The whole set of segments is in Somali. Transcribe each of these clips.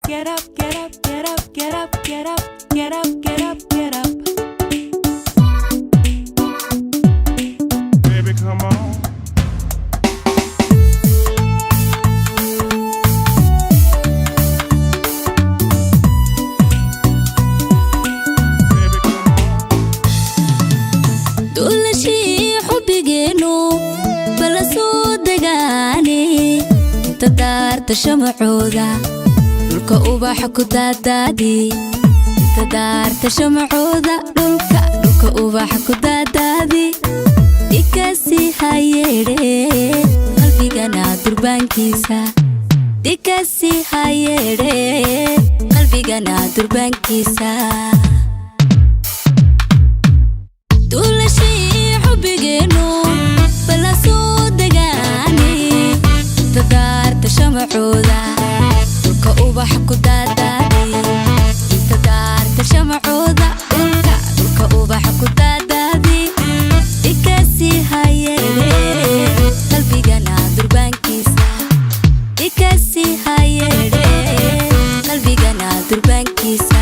get up, get up, get up, get up, get up, get up, get up, get up. Baby, come on. تدارت شمعودا دولك أوباح كدادادي تدارت شمعودا دولك أوباح كدادادي ديكاسي هايري قلبي قنا دربان كيسا ديكاسي هايري قلبي قنا دربان كيسا دول شي حبي جنو بلا صوت دقاني تدارت شمعودا دولك أوباح كدادادي تدارت شمعودا دولك أوباح كدادادي ديكاسي هايري قلبي قنا دربان كيسا ديكاسي هايري قلبي قنا دربان كيسا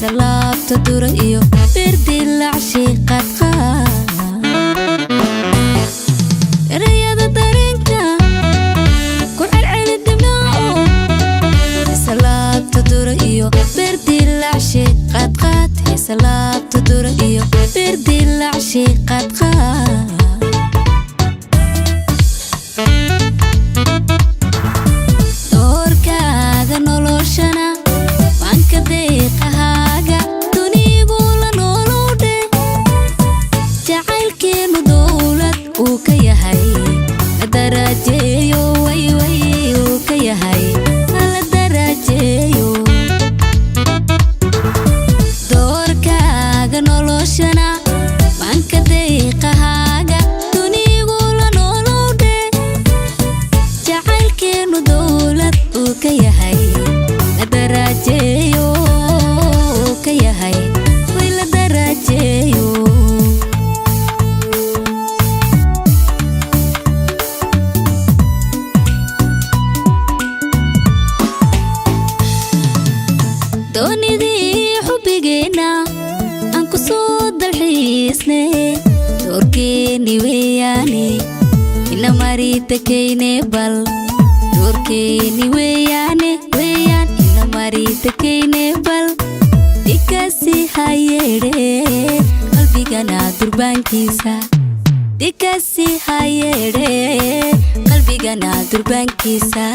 سلابت دريو بردي العشي قد خان رياض دارينكا كل عين الدماء سلابت دريو بردي العشي قد خان سلابت دريو بردي العشي قد خان دوركا هذا نولوشنا وانك ديقها darajeeyo way way uu ka yahay ala darajeeyo doorkaaga noloshana banka deeqahaaga dunigu la noolowde jacaylkeenu dowlad uu ka yahay la darajeeyo uu ka yahay way la darajeeyo doonidii xubbigeena aan ku soo dalxiisne doorkeeni weeyaane ina maritakayne bal doorkeeni weeyaane ina maritakayne bal dikasi hayeere qalbigana durbaankiisa dikasi hayeere qalbigana durbaankiisa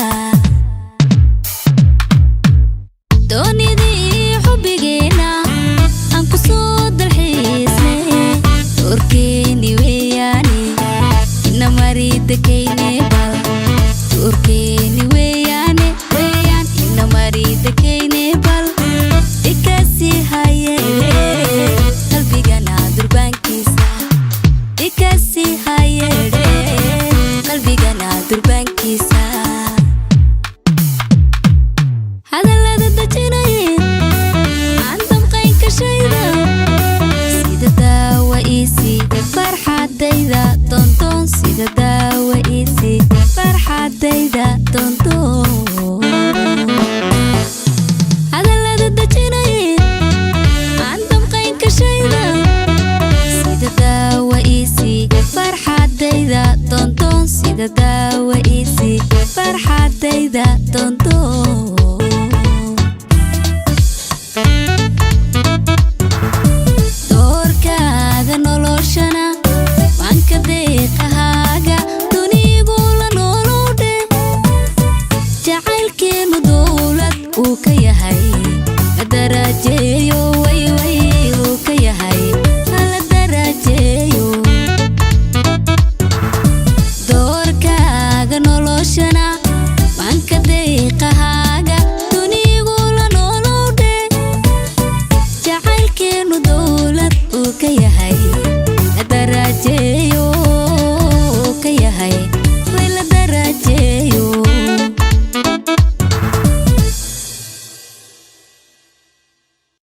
doonidii xubbigeena aan ku soo dalxiisne doorkeeni weeyaane ina maritakayne bal doorkeeni weeyaane ina maritakayne bal dikasi hayeere qalbigana durbaankiisa dikasi hayeere qalbigana durbaankiisa farxadayda tonton sida daawaisi farxadayda tonton hadallada dajinaye aan damqayn ka shayda sida daawaisi farxadayda tonton sida daawaisi farxadayda tonton